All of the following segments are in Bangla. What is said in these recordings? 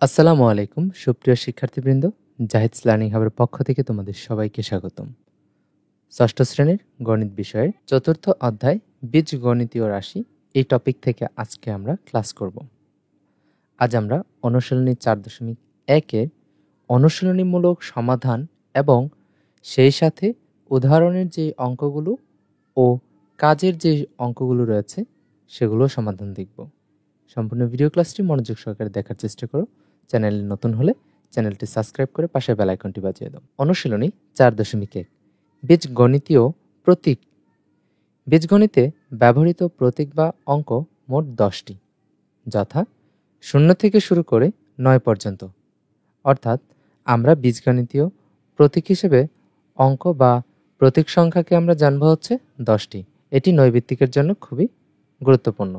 আসসালামু আলাইকুম সুপ্রিয় শিক্ষার্থীবৃন্দ, জাহিদস লার্নিং হাবের পক্ষ থেকে তোমাদের সবাইকে স্বাগতম। ষষ্ঠ শ্রেণীর গণিত বিষয়ের চতুর্থ অধ্যায় বীজগণিতীয় রাশি এই টপিক থেকে আজকে আমরা ক্লাস করব। আজ আমরা অনুশীলনী 4.1-এর অনুশীলনীমূলক সমাধান এবং সেই সাথে উদাহরণের যে অঙ্কগুলো ও কাজের যে অঙ্কগুলো রয়েছে সেগুলো সমাধান দেখব। সম্পূর্ণ ভিডিও ক্লাসটি মনোযোগ সহকারে দেখার চেষ্টা করো। চ্যানেলে নতুন হলে চ্যানেলটি সাবস্ক্রাইব করে পাশের বেল আইকনটি বাজিয়ে দাও। অনুশীলনী 4.1 বীজগণিতীয় প্রতীক। বীজগণিতে ব্যবহৃত প্রতীক বা অঙ্ক মোট 10টি, যথা 0 থেকে শুরু করে 9 পর্যন্ত। অর্থাৎ আমরা বীজগণিতীয় প্রতীক হিসেবে অঙ্ক বা প্রতীক সংখ্যাকে আমরা জানবো হচ্ছে 10টি। এটি নৈর্ভিত্তিকের জন্য খুবই গুরুত্বপূর্ণ,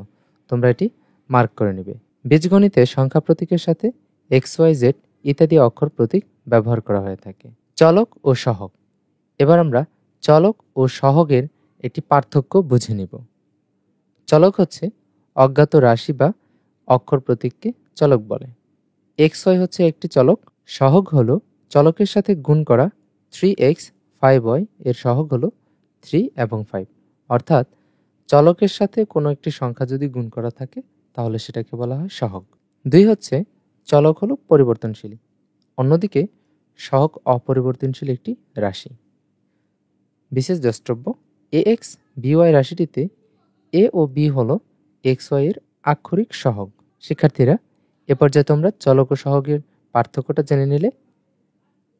তোমরা এটি মার্ক করে নেবে। বীজগণিতে সংখ্যা প্রতীকের সাথে XYZ ইত্যাদি অক্ষর প্রতীক ব্যবহার করা হয়ে থাকে। চলক ও সহগ। এবার আমরা চলক ও সহগের একটি পার্থক্য বুঝে নিব। চলক হচ্ছে অজ্ঞাত রাশি বা অক্ষর প্রতীককে চলক বলে। XY হচ্ছে একটি চলক। সহগ হলো চলকের সাথে গুণ করা 3x 5y এর সহগ হলো 3 এবং 5। অর্থাৎ চলকের সাথে কোনো একটি সংখ্যা যদি গুণ করা থাকে তাহলে সেটাকে বলা হয় সহগ। 2 হচ্ছে চলক হলো পরিবর্তনশীল, অন্যদিকে সহগ অপরিবর্তনশীল একটি রাশি। বিশেষ দ্রষ্টব্য, ax by রাশিটিতে a O b হলো xy এর আক্ষরিক সহগ। শিক্ষার্থীরা, এ পর্যায়ে তোমরা চলক ও সহগের পার্থক্যটা জেনে নিলে।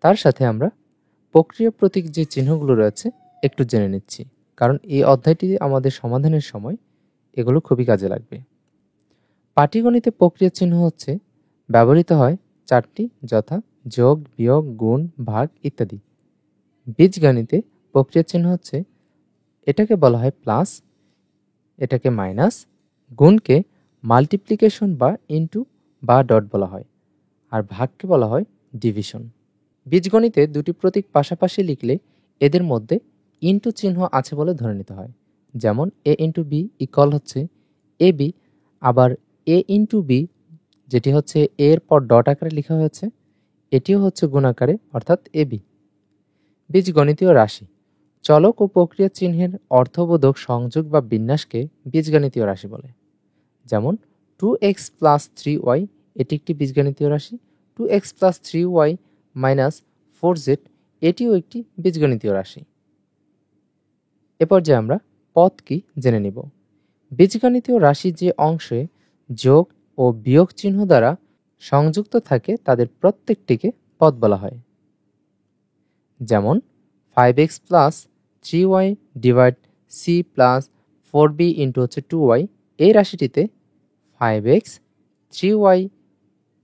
তার সাথে আমরা প্রক্রিয়া প্রতীক যে চিহ্নগুলো রয়েছে একটু জেনে নিচ্ছি, কারণ এই অধ্যায়টি আমাদের সমাধানের সময় এগুলো খুবই কাজে লাগবে। পাটিগণিতে প্রক্রিয়া চিহ্ন হচ্ছে ব্যবহৃত হয় 4টি, যথা যোগ, বিয়োগ, গুণ, ভাগ ইত্যাদি। বীজগণিতে প্রক্রিয়া চিহ্ন হচ্ছে, এটাকে বলা হয় প্লাস, এটাকে মাইনাস, গুণকে মাল্টিপ্লিকেশন বা ইনটু বা ডট বলা হয়, আর ভাগকে বলা হয় ডিভিশন। বীজগণিতে দুটি প্রতীক পাশাপাশি লিখলে এদের মধ্যে ইনটু চিহ্ন আছে বলে ধরে নিতে হয়। যেমন a ইন্টু বি ইকুয়াল হচ্ছে ab, আবার a ইন্টু বি যেটি হচ্ছে a এর পর ডট আকারে লেখা হয়েছে এটিও হচ্ছে গুণ আকারে, অর্থাৎ ab। বীজগণিতীয় রাশি। চলক ও প্রক্রিয়া চিহ্নের অর্থবোধক সংযোগ বা বিন্যাসকে বীজগণিতীয় রাশি বলে। যেমন 2x প্লাস 3y এটি একটি বীজগণিতীয় রাশি। 2x plus 3y minus 4z এটিও একটি বীজগণিতীয় রাশি। এ পর্যায়ে আমরা পদ কি জেনে নিব। বীজগণিতীয় রাশি যে অংশে যোগ ও বিয়োগ চিহ্ন দ্বারা সংযুক্ত থাকে তাদের প্রত্যেকটিকে পদ বলা হয়। যেমন 5x plus 3y divide c plus 4b into হচ্ছে 2y, এই রাশিটিতে 5x 3y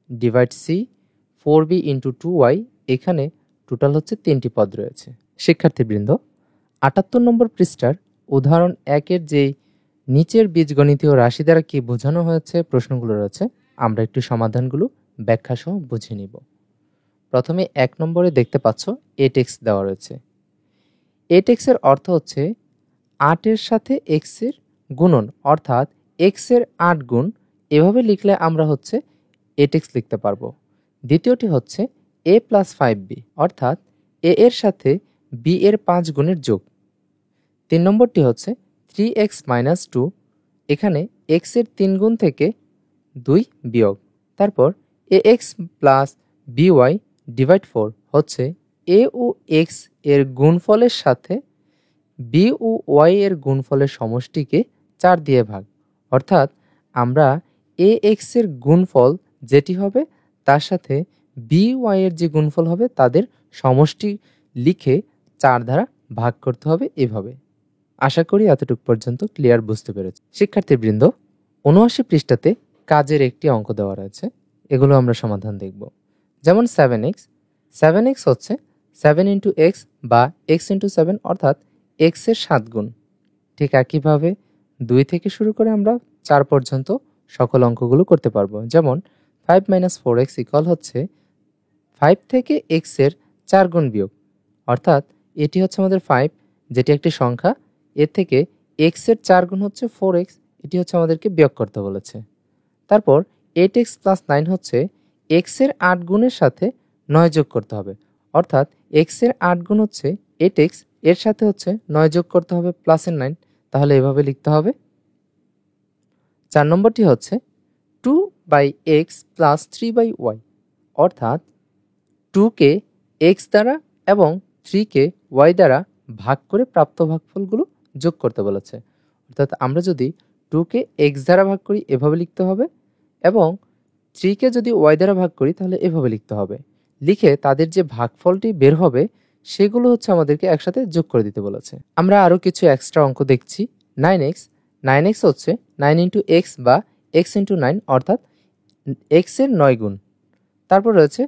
divide c 4b into 2y, এখানে টোটাল হচ্ছে 3টি পদ রয়েছে। শিক্ষার্থীবৃন্দ, 78 নম্বর পৃষ্ঠার উদাহরণ 1-এর যে নিচের বীজগণিতীয় রাশি দ্বারা কি বোঝানো হয়েছে প্রশ্নগুলো রয়েছে, আমরা একটু সমাধানগুলো ব্যাখ্যা সহ বুঝে নিব। প্রথমে 1 নম্বরে দেখতে পাচ্ছ 8x দেওয়া রয়েছে। 8x এর অর্থ হচ্ছে 8 এর সাথে x এর গুণন, অর্থাৎ x এর 8 গুণ। এভাবে লিখলে আমরা হচ্ছে 8x লিখতে পারবো। দ্বিতীয়টি হচ্ছে a প্লাস 5b, অর্থাৎ a এর সাথে b এর 5 গুণের যোগ। 3 নম্বরটি হচ্ছে 3x মাইনাস 2, এখানে x এর 3 গুণ থেকে 2 বিয়োগ। তারপর ax প্লাস by ডিভাইড 4 হচ্ছে a ও x এর গুণফলের সাথে b ও y এর গুণফলের সমষ্টিকে 4 দিয়ে ভাগ। অর্থাৎ আমরা ax এর গুণফল যেটি হবে তার সাথে by এর যে গুণফল হবে তাদের সমষ্টি লিখে 4 দ্বারা ভাগ করতে হবে। এভাবে আশা করি এতটুকু পর্যন্ত ক্লিয়ার বুঝতে পেরেছি। শিক্ষার্থীবৃন্দ, 79 পৃষ্ঠাতে কাজের একটি অঙ্ক দেওয়া রয়েছে, এগুলো আমরা সমাধান দেখব। যেমন 7x হচ্ছে 7 ইন্টু এক্স বা x ইন্টু 7, অর্থাৎ x এর 7 গুণ। ঠিক একইভাবে 2 থেকে শুরু করে আমরা 4 পর্যন্ত সকল অঙ্কগুলো করতে পারবো। যেমন 5 মাইনাস 4x ইকুয়াল হচ্ছে 5 থেকে x এর 4 গুণ বিয়োগ, অর্থাৎ এটি হচ্ছে আমাদের 5 যেটি একটি সংখ্যা, এর থেকে x এর 4 গুণ হচ্ছে 4x, এটি হচ্ছে আমাদেরকে বিয়োগ করতে বলেছে। তারপর 8x প্লাস 9 হচ্ছে এক্স এর 8 গুণের সাথে 9 যোগ করতে হবে, অর্থাৎ এক্স এর 8 গুণ হচ্ছে 8x, এর সাথে হচ্ছে 9 যোগ করতে হবে প্লাসের 9, তাহলে এভাবে লিখতে হবে। 4 নম্বরটি হচ্ছে 2/x প্লাস 3/y, অর্থাৎ 2কে x দ্বারা এবং 3কে y দ্বারা ভাগ করে প্রাপ্ত ভাগফলগুলো যোগ করতে বলেছে। অর্থাৎ আমরা যদি 2কে x দ্বারা ভাগ করি এভাবে লিখতে হবে, এবং 3কে যদি y দ্বারা ভাগ করি তাহলে এভাবে লিখতে হবে। লিখে তাদের যে ভাগফলটি বের হবে সেগুলো হচ্ছে আমাদেরকে একসাথে যোগ করে দিতে বলেছে। আমরা আরও কিছু এক্সট্রা অঙ্ক দেখছি। 9x হচ্ছে 9 ইন্টু এক্স বা এক্স ইন্টু 9, অর্থাৎ এক্স এর 9 গুণ। তারপর রয়েছে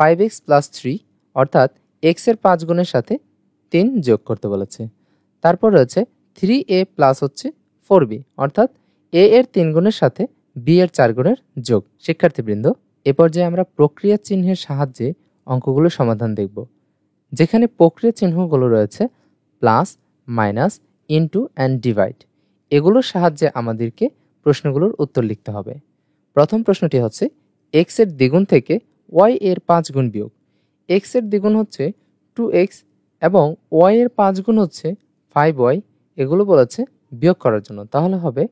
5x প্লাস 3, অর্থাৎ এক্স এর 5 গুণের সাথে 3 যোগ করতে বলেছে। তারপর রয়েছে 3a প্লাস হচ্ছে 4b, অর্থাৎ a এর 3 গুণের সাথে b এর 4 গুণের যোগ। শিক্ষার্থীবৃন্দ, এ পর্যায়ে আমরা প্রক্রিয়া চিহ্নের সাহায্যে অঙ্কগুলো সমাধান দেখব, যেখানে প্রক্রিয়া চিহ্নগুলো রয়েছে plus, minus, into and divide. এগুলোর সাহায্যে আমাদেরকে প্রশ্নগুলোর উত্তর লিখতে হবে। প্রথম প্রশ্নটি হচ্ছে এক্স এর দ্বিগুণ থেকে ওয়াই এর 5 গুণ বিয়োগ। এক্স এর দ্বিগুণ হচ্ছে 2x এবং ওয়াই এর 5 গুণ হচ্ছে 5y, এগুলো বলেছে বিয়োগ করার জন্য। তাহলে হবে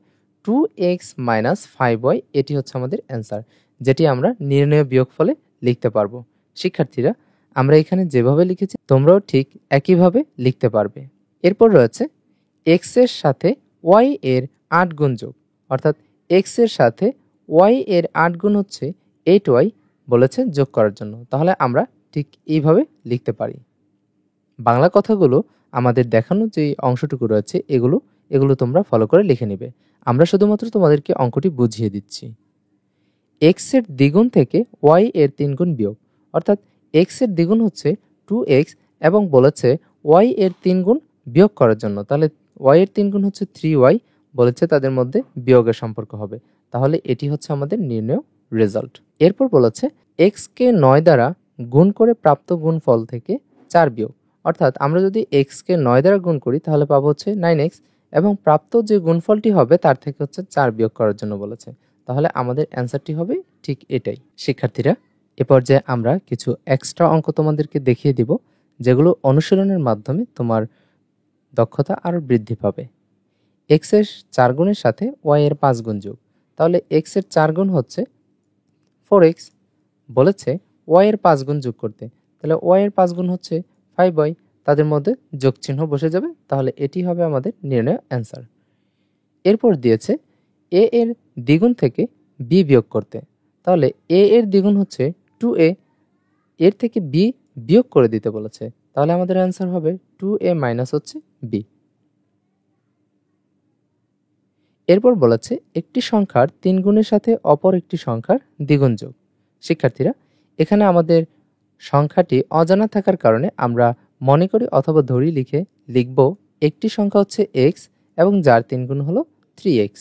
2x মাইনাস 5y, এটি হচ্ছে আমাদের অ্যান্সার, যেটি আমরা নির্ণয় বিয়োগফলে লিখতে পারবো। শিক্ষার্থীরা, আমরা এখানে যেভাবে লিখেছি তোমরাও ঠিক একইভাবে লিখতে পারবে। এরপর রয়েছে এক্স এর সাথে ওয়াই এর 8 গুণ যোগ, অর্থাৎ এক্স এর সাথে ওয়াই এর 8 গুণ হচ্ছে 8y, বলেছে যোগ করার জন্য। তাহলে আমরা ঠিক এইভাবে লিখতে পারি। বাংলা কথাগুলো আমাদের দেখানো যে অংশটুকু রয়েছে এগুলো তোমরা ফলো করে লিখে নেবে। আমরা শুধুমাত্র তোমাদেরকে অঙ্কটি বুঝিয়ে দিচ্ছি। এক্স এর দ্বিগুণ থেকে ওয়াই এর 3 গুণ বিয়োগ, অর্থাৎ এক্স এর দ্বিগুণ হচ্ছে 2x এবং বলেছে ওয়াই এর 3 গুণ বিয়োগ করার জন্য। তাহলে ওয়াই এর 3 গুণ হচ্ছে 3y, বলেছে তাদের মধ্যে বিয়োগের সম্পর্ক হবে। তাহলে এটি হচ্ছে আমাদের নির্ণয় রেজাল্ট। এরপর বলেছে এক্স কে 9 দ্বারা গুণ করে প্রাপ্ত গুণফল থেকে 4 বিয়োগ, অর্থাৎ আমরা যদি এক্স কে 9 দ্বারা গুণ করি তাহলে পাবো হচ্ছে 9x, এবং প্রাপ্ত যে গুণফলটি হবে তার থেকে হচ্ছে 4 বিয়োগ করার জন্য বলেছে। তাহলে আমাদের অ্যান্সারটি হবে ঠিক এটাই। শিক্ষার্থীরা, এ পর্যায়ে আমরা কিছু এক্সট্রা অঙ্ক তোমাদেরকে দেখিয়ে দিব, যেগুলো অনুশীলনের মাধ্যমে তোমার দক্ষতা আরও বৃদ্ধি পাবে। এক্স এর 4 গুণের সাথে ওয়াই এর 5 গুণ যোগ, তাহলে এক্স এর 4 গুণ হচ্ছে 4x, বলেছে ওয়াই এর 5 গুণ যোগ করতে, তাহলে ওয়াই এর 5 গুণ হচ্ছে 5y, তাদের মধ্যে যোগ চিহ্ন বসে যাবে। তাহলে এটি হবে আমাদের নির্ণয় অ্যান্সার। এরপর দিয়েছে এ এর দ্বিগুণ থেকে বি বিয়োগ করতে, তাহলে এ এর দ্বিগুণ হচ্ছে 2a, এর থেকে বি বিয়োগ করে দিতে বলেছে। তাহলে আমাদের অ্যান্সার হবে 2a মাইনাস হচ্ছে বি। এরপর বলেছে একটি সংখ্যার 3 গুণের সাথে অপর একটি সংখ্যার দ্বিগুণ যোগ। শিক্ষার্থীরা, এখানে আমাদের সংখ্যাটি অজানা থাকার কারণে আমরা মনে করি অথবা ধরি লিখে লিখব একটি সংখ্যা হচ্ছে x এবং যার 3 গুণ হলো 3x,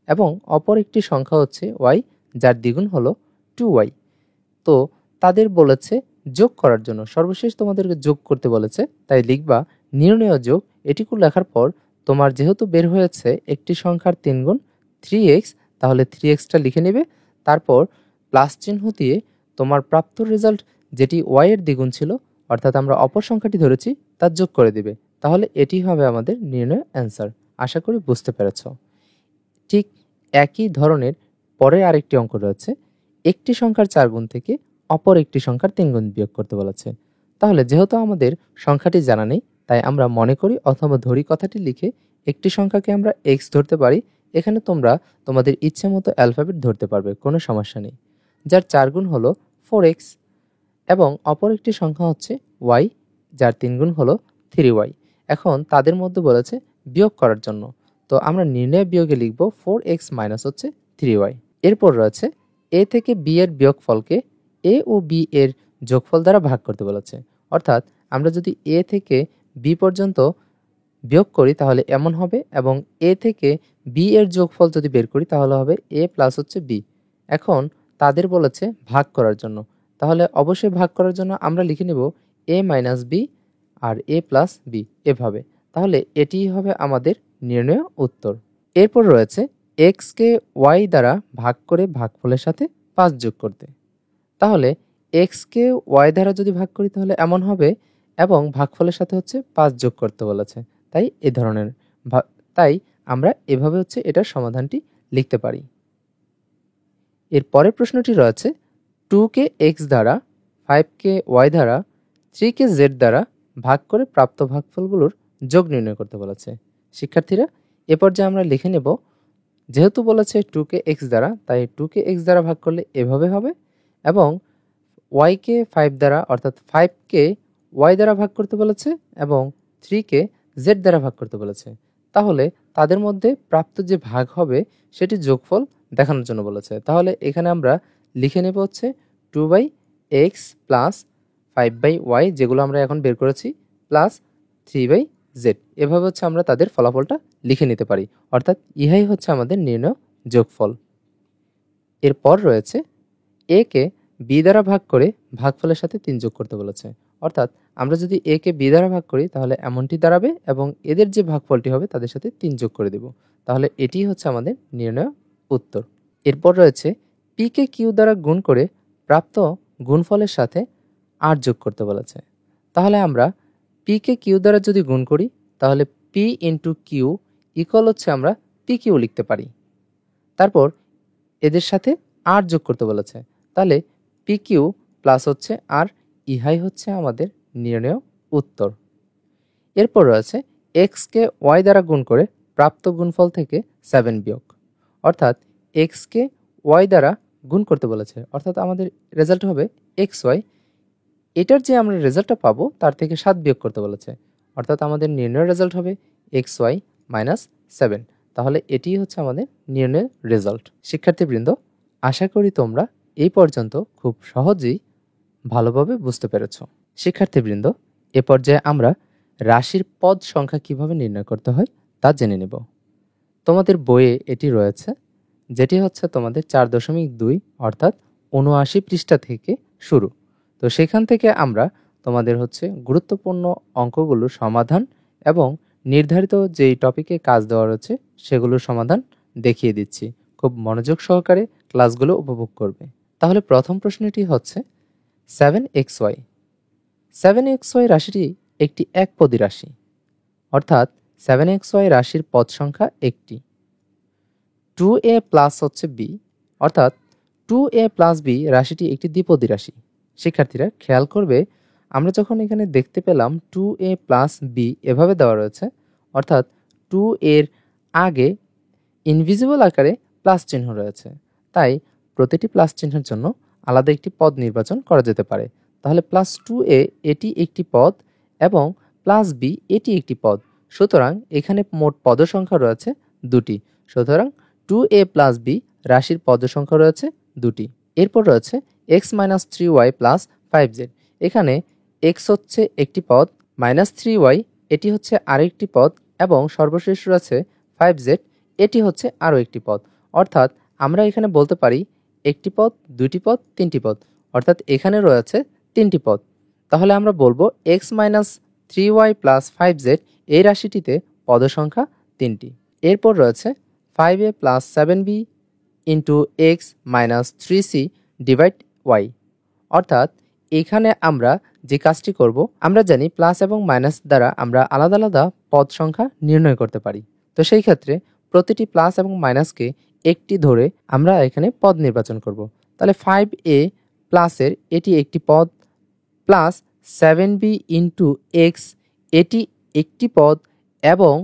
এবং অপর একটি সংখ্যা হচ্ছে y যার দ্বিগুণ হলো 2y। তো তাদের বলেছে যোগ করার জন্য, সর্বশেষ তোমাদেরকে যোগ করতে বলেছে, তাই লিখবা নির্ণয় যোগ। এটিকু লেখার পর তোমার যেহেতু বের হয়েছে একটি সংখ্যার 3 গুণ 3x, তাহলে 3xটা লিখে নেবে। তারপর প্লাস চিহ্ন দিয়ে তোমার প্রাপ্ত রেজাল্ট যেটি y এর দ্বিগুণ ছিল, অর্থাৎ আমরা অপর সংখ্যাটি ধরেছি, তার যোগ করে দিবে। তাহলে এটি হবে আমাদের নির্ণয় অ্যান্সার। আশা করি বুঝতে পেরেছ। ঠিক একই ধরনের পরের আরেকটি অঙ্ক রয়েছে একটি সংখ্যার 4 গুণ থেকে অপর একটি সংখ্যার 3 গুণ বিয়োগ করতে বলেছে। তাহলে যেহেতু আমাদের সংখ্যাটি জানা নেই, তাই আমরা মনে করি অথবা ধরি কথাটি লিখে একটি সংখ্যাকে আমরা x ধরতে পারি। এখানে তোমরা তোমাদের ইচ্ছে মতো অ্যালফাবেট ধরতে পারবে, কোনো সমস্যা নেই। যার 4 গুণ হলো 4x এবং অপর একটি সংখ্যা হচ্ছে y যার 3 গুণ হলো 3y। এখন তাদের মধ্যে বলেছে বিয়োগ করার জন্য, তো আমরা নির্ণয় বিয়োগে লিখব 4x মাইনাস হচ্ছে 3y। এরপর রয়েছে a থেকে b এর বিয়োগফলকে a ও b এর যোগফল দ্বারা ভাগ করতে বলেছে। অর্থাৎ আমরা যদি a থেকে b পর্যন্ত বিয়োগ করি তাহলে এমন হবে, এবং a থেকে b এর যোগফল যদি বের করি তাহলে হবে a প্লাস হচ্ছে b। এখন তাদের বলেছে ভাগ করার জন্য, তাহলে অবশ্যই ভাগ করার জন্য আমরা লিখে নেব a মাইনাস b আর a প্লাস b এভাবে। তাহলে এটি হবে আমাদের নির্ণয় উত্তর। এরপর রয়েছে x কে y দ্বারা ভাগ করে ভাগফলের সাথে 5 যোগ করতে। তাহলে এক্সকে ওয়াই দ্বারা যদি ভাগ করি তাহলে এমন হবে, এবং ভাগফলের সাথে হচ্ছে 5 যোগ করতে বলেছে, তাই এ ধরনের তাই আমরা এভাবে হচ্ছে এটার সমাধানটি লিখতে পারি। এর পরের প্রশ্নটি রয়েছে 2কে এক্স দ্বারা, 5কে ওয়াই দ্বারা, 3কে জেড দ্বারা ভাগ করে প্রাপ্ত ভাগফলগুলোর যোগ নির্ণয় করতে বলেছে। শিক্ষার্থীরা, এ পর্যায়ে আমরা লিখে নেব, যেহেতু বলেছে 2কে এক্স দ্বারা, তাই 2কে এক্স দ্বারা ভাগ করলে এভাবে হবে, এবং ওয়াইকে 5 দ্বারা অর্থাৎ 5কে ওয়াই দ্বারা ভাগ করতে বলেছে এবং 3কে জেড দ্বারা ভাগ করতে বলেছে। তাহলে তাদের মধ্যে প্রাপ্ত যে ভাগ হবে সেটি যোগফল দেখানোর জন্য বলেছে। তাহলে এখানে আমরা লিখে নেব হচ্ছে 2/x প্লাস 5/y, যেগুলো আমরা এখন বের করেছি, প্লাস 3/z। এভাবে হচ্ছে আমরা তাদের ফলাফলটা লিখে নিতে পারি, অর্থাৎ ইহাই হচ্ছে আমাদের নির্ণয় যোগফল। এরপর রয়েছে এ কে বি দ্বারা ভাগ করে ভাগফলের সাথে 3 যোগ করতে বলেছে। অর্থাৎ আমরা যদি এ কে বি দ্বারা ভাগ করি তাহলে এমনটি দাঁড়াবে, এবং এদের যে ভাগফলটি হবে তাদের সাথে 3 যোগ করে দেব। তাহলে এটি হচ্ছে আমাদের নির্ণয় উত্তর। এরপর রয়েছে পি কে কিউ দ্বারা গুণ করে প্রাপ্ত গুণফলের সাথে 8 যোগ করতে বলেছে। তাহলে আমরা পি কে কিউ দ্বারা যদি গুণ করি তাহলে পি ইন্টু কিউ ইকুয়াল হচ্ছে আমরা পি কিউ লিখতে পারি। তারপর এদের সাথে 8 যোগ করতে বলেছে, তাহলে পি কিউ প্লাস হচ্ছে আর, ইহাই হচ্ছে আমাদের নির্ণয় উত্তর। এরপর রয়েছে এক্সকে ওয়াই দ্বারা গুণ করে প্রাপ্ত গুণফল থেকে 7 বিয়োগ, অর্থাৎ এক্সকে ওয়াই দ্বারা গুণ করতে বলেছে, অর্থাৎ আমাদের রেজাল্ট হবে এক্স ওয়াই। এটার যে আমরা রেজাল্টটা পাবো তার থেকে 7 বিয়োগ করতে বলেছে, অর্থাৎ আমাদের নির্ণয় রেজাল্ট হবে এক্স ওয়াই মাইনাস 7। তাহলে এটি হচ্ছে আমাদের নির্ণয়ের রেজাল্ট। শিক্ষার্থীবৃন্দ, আশা করি তোমরা এই পর্যন্ত খুব সহজেই ভালোভাবে বুঝতে পেরেছ। শিক্ষার্থীবৃন্দ, এ পর্যায়ে আমরা রাশির পদ সংখ্যা কিভাবে নির্ণয় করতে হয় তা জেনে নেব। তোমাদের বইয়ে এটি রয়েছে, যেটি হচ্ছে তোমাদের 4.2 অর্থাৎ 79 পৃষ্ঠা থেকে শুরু। তো সেখান থেকে আমরা তোমাদের হচ্ছে গুরুত্বপূর্ণ অঙ্কগুলোর সমাধান এবং নির্ধারিত যেই টপিকে কাজ দেওয়া রয়েছে সেগুলোর সমাধান দেখিয়ে দিচ্ছি। খুব মনোযোগ সহকারে ক্লাসগুলো উপভোগ করবে। তাহলে প্রথম প্রশ্নটি হচ্ছে 7xy। 7xy রাশিটি একটি একপদী রাশি, অর্থাৎ 7xy রাশির পদ সংখ্যা একটি। 2a প্লাস হচ্ছে b, অর্থাৎ 2a প্লাস b রাশিটি একটি দ্বিপদী রাশি। শিক্ষার্থীরা খেয়াল করবে, আমরা যখন এখানে দেখতে পেলাম 2a প্লাস b এভাবে দেওয়া রয়েছে, অর্থাৎ 2 এর আগে ইনভিজিবল আকারে প্লাস চিহ্ন রয়েছে, তাই প্রতিটি প্লাস চিহ্নের জন্য আলাদা একটি পদ নির্বাচন করা যেতে পারে। তাহলে প্লাস 2a এটি একটি পদ এবং প্লাস b এটি একটি পদ, সুতরাং এখানে মোট পদ সংখ্যা রয়েছে 2টি। সুতরাং 2a প্লাস b রাশির পদ সংখ্যা রয়েছে 2টি। এরপর রয়েছে x minus 3y plus 5z। এখানে x হচ্ছে একটি পদ, মাইনাস 3y এটি হচ্ছে আরেকটি পদ, এবং সর্বশেষ রয়েছে 5z এটি হচ্ছে আরও একটি পদ। অর্থাৎ আমরা এখানে বলতে পারি একটি পদ, দুইটি পদ, তিনটি পদ, অর্থাৎ এখানে রয়েছে 3টি পদ। তাহলে আমরা বলবো x minus 3y plus 5z এই রাশিটিতে পদ সংখ্যা 3টি। এরপর রয়েছে 5a plus 7b into x minus 3c divide y, অর্থাৎ এখানে আমরা যে কাজটি করব, আমরা জানি প্লাস এবং মাইনাস দ্বারা আমরা আলাদা আলাদা পদ সংখ্যা নির্ণয় করতে পারি। তো সেই ক্ষেত্রে প্রতিটি প্লাস এবং মাইনাসকে একটি ধরে আমরা এখানে পদ নির্বাচন করব। তাহলে 5a প্লাসের এটি একটি পদ, প্লাস 7b ইন্টু এক্স এটি একটি পদ, এবং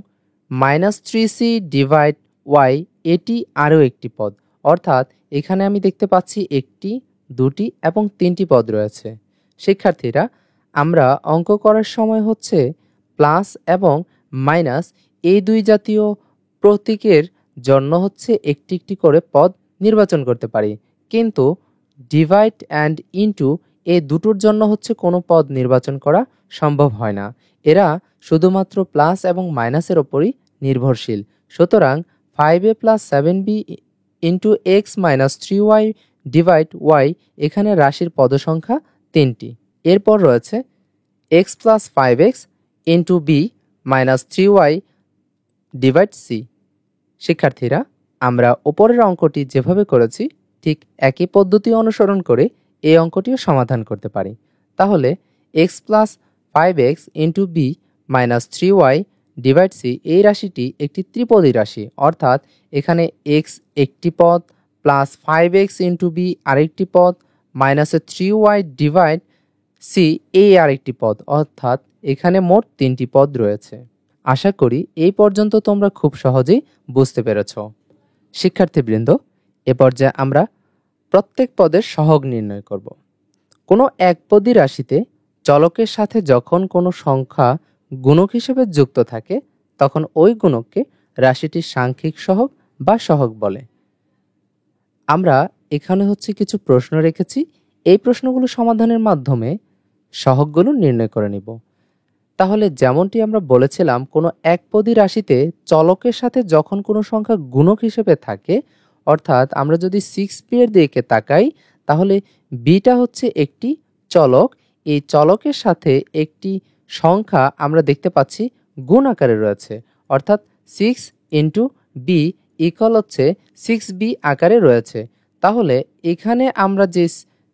মাইনাস 3c ডিভাইড ওয়াই এটি আরও একটি পদ। অর্থাৎ এখানে আমি দেখতে পাচ্ছি একটি, দুটি এবং 3টি পদ রয়েছে। শিক্ষার্থীরা, আমরা অঙ্ক করার সময় হচ্ছে প্লাস এবং মাইনাস এই দুই জাতীয় প্রতীকের জন্য হচ্ছে একটি একটি করে পদ নির্বাচন করতে পারি, কিন্তু ডিভাইড অ্যান্ড ইনটু এই দুটোর জন্য হচ্ছে কোনো পদ নির্বাচন করা সম্ভব হয় না। এরা শুধুমাত্র প্লাস এবং মাইনাসের ওপরই নির্ভরশীল। সুতরাং 5a plus 7b into x minus 3y divide y এখানে রাশির পদ সংখ্যা 3টি। এরপর রয়েছে x plus 5x into b minus 3y divide c. শিক্ষার্থীরা, আমরা ওপরের অঙ্কটি যেভাবে করেছি ঠিক একই পদ্ধতি অনুসরণ করে এই অঙ্কটিও সমাধান করতে পারি। তাহলে x plus 5x into b minus 3y divide c এই রাশিটি একটি ত্রিপদী রাশি, অর্থাৎ এখানে এক্স একটি পদ প্লাস 5x ইন্টু বি আরেকটি পদ মাইনাসে 3y ডিভাইড সি এই আরেকটি পদ, অর্থাৎ এখানে মোট 3টি পদ রয়েছে। আশা করি এই পর্যন্ত তোমরা খুব সহজেই বুঝতে পেরেছ। শিক্ষার্থীবৃন্দ, এ পর্যায়ে আমরা প্রত্যেক পদের সহগ নির্ণয় করব। কোনো একপদী রাশিতে চলকের সাথে যখন কোনো সংখ্যা গুণক হিসেবে যুক্ত থাকে তখন ওই গুণককে রাশিটির সাংখ্যিক সহগ বা সহগ বলে। আমরা এখানে কিছু প্রশ্ন রেখেছি, এই প্রশ্নগুলো সমাধানের মাধ্যমে সহগগুলো নির্ণয় করে নিব। তাহলে যেমনটি আমরা বলেছিলাম, কোনো একপদী রাশিতে চলকের সাথে যখন কোনো সংখ্যা গুণক হিসেবে থাকে, অর্থাৎ আমরা যদি 6b এর দিকে তাকাই তাহলে বিটা হচ্ছে একটি চলক, এই চলকের সাথে একটি সংখ্যা আমরা দেখতে পাচ্ছি গুণ আকারে রয়েছে, অর্থাৎ 6 ইন্টু বি ইকুয়াল হচ্ছে 6b আকারে রয়েছে। তাহলে এখানে আমরা যে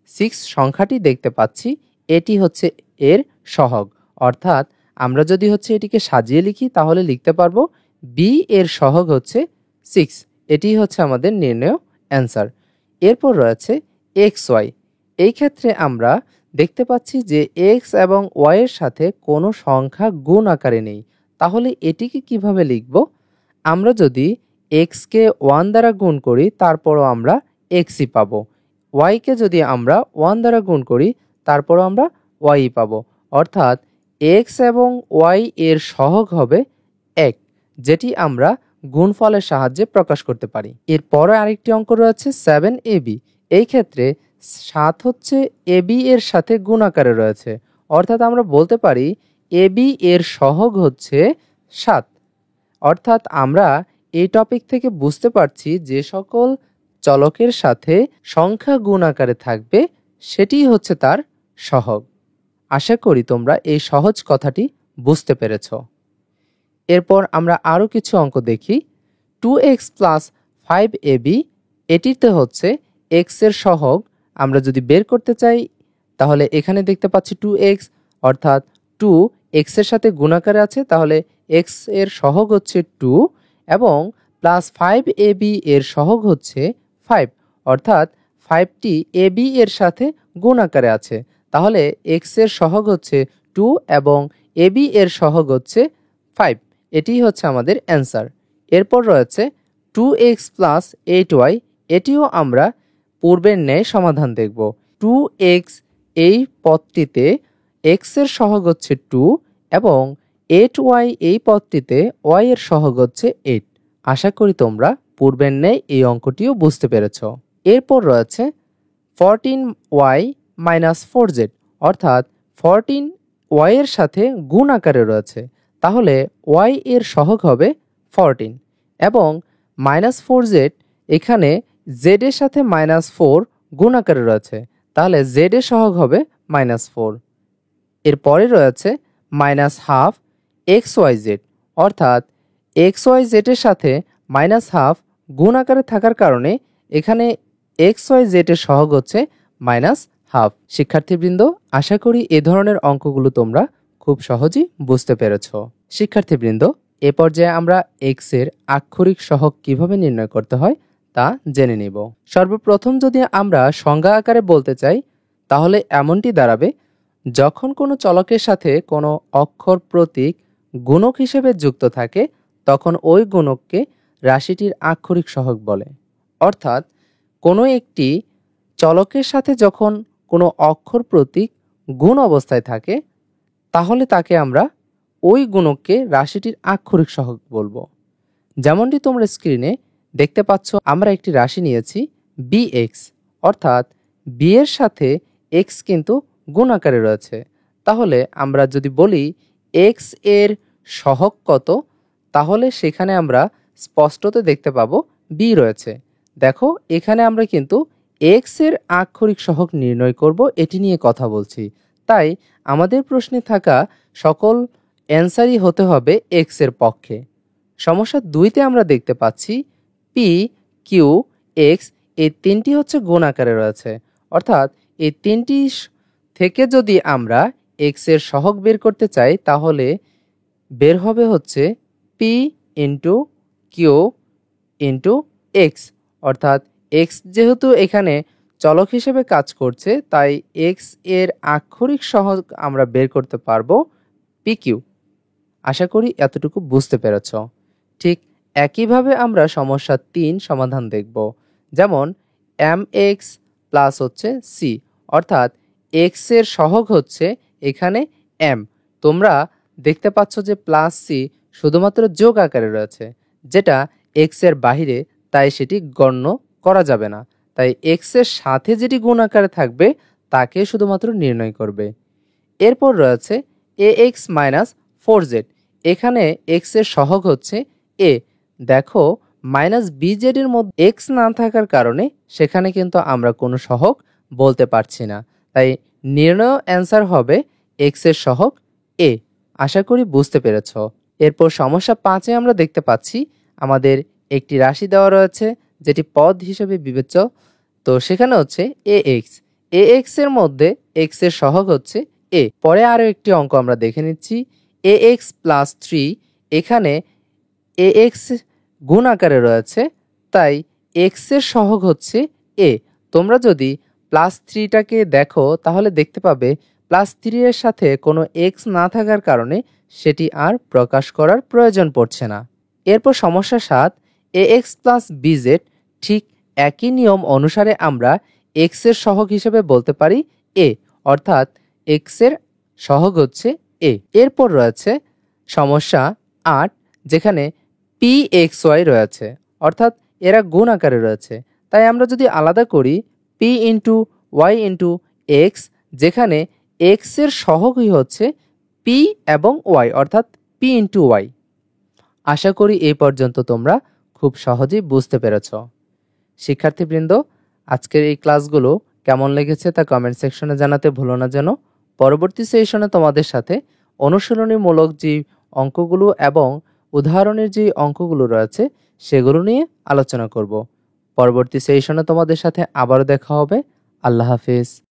6 সংখ্যাটি দেখতে পাচ্ছি এটি হচ্ছে এর সহগ, অর্থাৎ আমরা যদি এটিকে সাজিয়ে লিখি তাহলে লিখতে পারবো বি এর সহগ হচ্ছে 6। এটি হচ্ছে আমাদের নির্ণয় অ্যান্সার। এরপর রয়েছে এক্স ওয়াই। এই ক্ষেত্রে আমরা দেখতে পাচ্ছি যে এক্স এবং ওয়াই এর সাথে কোনো সংখ্যা গুণ আকারে নেই, তাহলে এটিকে কিভাবে লিখব? আমরা যদি এক্সকে 1 দ্বারা গুণ করি তারপরও আমরা এক্সই পাবো, ওয়াইকে যদি আমরা 1 দ্বারা গুণ করি তারপরও আমরা ওয়াই পাবো, অর্থাৎ এক্স এবং ওয়াই এর সহগ হবে 1, যেটি আমরা গুণফলের সাহায্যে প্রকাশ করতে পারি। এরপরে আরেকটি অঙ্ক রয়েছে 7ab। এই ক্ষেত্রে 7 হচ্ছে এবি এর সাথে গুণ আকারে রয়েছে, অর্থাৎ আমরা বলতে পারি এবি এর সহগ হচ্ছে 7। অর্থাৎ আমরা এই টপিক থেকে বুঝতে পারছি যে সকল চলকের সাথে সংখ্যা গুণ আকারে থাকবে সেটি হচ্ছে তার সহগ। আশা করি তোমরা এই সহজ কথাটি বুঝতে পেরেছ। এরপর আমরা আরও কিছু অঙ্ক দেখি। 2x প্লাস 5ab, এটিতে হচ্ছে x এর সহগ আমরা যদি বের করতে চাই তাহলে এখানে দেখতে পাচ্ছি 2x, অর্থাৎ 2 x এর সাথে গুণাকারে আছে, তাহলে x এর সহগ হচ্ছে 2 এবং প্লাস 5ab এর সহগ হচ্ছে 5, অর্থাৎ 5টি ab এর সাথে গুণাকারে আছে, তাহলে x এর সহগ হচ্ছে 2 এবং ab এর সহগ হচ্ছে 5। এটি হচ্ছে আমাদের অ্যান্সার। এরপর রয়েছে 2x প্লাস 8y। এটিও আমরা পূর্বের ন্যায় সমাধান দেখব। 2x এই পদটিতে x এর সহগ হচ্ছে 2 এবং 8y এই পদটিতে y এর সহগ হচ্ছে 8। আশা করি তোমরা পূর্বের ন্যায় এই অঙ্কটিও বুঝতে পেরেছ। এরপর রয়েছে 14y মাইনাস 4z, অর্থাৎ 14y এর সাথে গুণ আকারে রয়েছে, তাহলে y এর সহগ হবে 14 এবং মাইনাস 4z, এখানে z এর সাথে মাইনাস 4 গুণ আকারে রয়েছে, তাহলে z এর সহগ হবে মাইনাস 4। এরপরে রয়েছে মাইনাস হাফ xyz, অর্থাৎ xyz এর সাথে মাইনাস হাফ গুণ আকারে থাকার কারণে এখানে xyz এর সহগ হচ্ছে মাইনাস হাফ। শিক্ষার্থীবৃন্দ, আশা করি এ ধরনের অঙ্কগুলো তোমরা খুব সহজেই বুঝতে পেরেছ। শিক্ষার্থীবৃন্দ, এ পর্যায়ে আমরা x এর আক্ষরিক সহগ কিভাবে নির্ণয় করতে হয় তা জেনে নিব। সর্বপ্রথম যদি আমরা সংজ্ঞা আকারে বলতে চাই তাহলে এমনটি দাঁড়াবে, যখন কোনো চলকের সাথে কোনো অক্ষর প্রতীক গুণক হিসেবে যুক্ত থাকে তখন ওই গুণককে রাশিটির আক্ষরিক সহগ বলে। অর্থাৎ কোনো একটি চলকের সাথে যখন কোনো অক্ষর প্রতীক গুণ অবস্থায় থাকে তাহলে তাকে আমরা ওই গুণককে রাশিটির আক্ষরিক সহগ বলবো। যেমনটি তোমরা স্ক্রিনে দেখতে পাচ্ছ, আমরা একটি রাশি নিয়েছি bx, অর্থাৎ b এর সাথে x কিন্তু গুণ আকারে রয়েছে, তাহলে আমরা যদি বলি x এর সহগ কত, তাহলে সেখানে আমরা স্পষ্টত দেখতে পাবো b রয়েছে। দেখো এখানে আমরা কিন্তু x এর আক্ষরিক সহগ নির্ণয় করব, এটি নিয়ে কথা বলছি, তাই আমাদের প্রশ্নে থাকা সকল অ্যান্সারই হতে হবে x এর পক্ষে। সমস্যা 2তে আমরা দেখতে পাচ্ছি p, q, x এই তিনটি হচ্ছে গুণ আকারে রয়েছে, অর্থাৎ এই তিনটি থেকে যদি আমরা এক্স এর সহগ বের করতে চাই তাহলে বের হবে হচ্ছে p into q into x, অর্থাৎ এক্স যেহেতু এখানে চলক হিসেবে কাজ করছে তাই এক্স এর আক্ষরিক সহগ আমরা বের করতে পারবো পি কিউ। আশা করি এতটুকু বুঝতে পেরেছ। ঠিক একইভাবে আমরা সমস্যা 3 সমাধান দেখব। যেমন এম এক্স প্লাস হচ্ছে সি, অর্থাৎ এক্স এর সহগ হচ্ছে এখানে এম। তোমরা দেখতে পাচ্ছ যে প্লাস সি শুধুমাত্র যোগ আকারে রয়েছে, যেটা এক্স এর বাহিরে, তাই সেটি গণ্য করা যাবে না। তাই এক্স এর সাথে যেটি গুণ আকারে থাকবে তাকে শুধুমাত্র নির্ণয় করবে। এরপর রয়েছে এ এক্স মাইনাস 4z, এখানে এক্স এর সহগ হচ্ছে এ। দেখো মাইনাস বিজেড এর মধ্যে এক্স না থাকার কারণে সেখানে কিন্তু আমরা কোনো সহগ বলতে পারছি না, তাই নির্ণয় অ্যান্সার হবে এক্স এর সহগ এ। আশা করি বুঝতে পেরেছ। এরপর সমস্যা 5-এ আমরা দেখতে পাচ্ছি আমাদের একটি রাশি দেওয়া রয়েছে যেটি পদ হিসেবে বিবেচ্য। তো সেখানে হচ্ছে এ এক্স এর মধ্যে এক্স এর সহগ হচ্ছে এ। পরে আরও একটি অঙ্ক আমরা দেখে নিচ্ছি, এ এক্স প্লাস 3, এখানে এ এক্স গুণ আকারে রয়েছে তাই এক্স এর সহগ হচ্ছে এ। তোমরা যদি প্লাস 3টাকে দেখো তাহলে দেখতে পাবে প্লাস 3 এর সাথে কোনো এক্স না থাকার কারণে সেটি আর প্রকাশ করার প্রয়োজন পড়ছে না। এরপর সমস্যা 7, এ এক্স প্লাস বিজেড, ঠিক একই নিয়ম অনুসারে আমরা এক্স এর সহগ হিসেবে বলতে পারি এ, অর্থাৎ এক্স এর সহগ হচ্ছে এ। এরপর রয়েছে সমস্যা 8, যেখানে পি এক্স ওয়াই রয়েছে, অর্থাৎ এরা গুণ আকারে রয়েছে। তাই আমরা যদি আলাদা করি p into y into x, যেখানে এক্স এর সহগই হচ্ছে পি এবং ওয়াই, অর্থাৎ পি ইন্টু ওয়াই। আশা করি এই পর্যন্ত তোমরা খুব সহজেই বুঝতে পেরেছ। শিক্ষার্থীবৃন্দ, আজকের এই ক্লাসগুলো কেমন লেগেছে তা কমেন্ট সেকশনে জানাতে ভুলো না যেন। পরবর্তী সেশনে তোমাদের সাথে অনুশীলনীমূলক যে অঙ্কগুলো এবং উদাহরণের যে অঙ্কগুলো রয়েছে সেগুলো নিয়ে আলোচনা করব। পরবর্তী সেশনে তোমাদের সাথে আবারও দেখা হবে। আল্লাহ হাফেজ।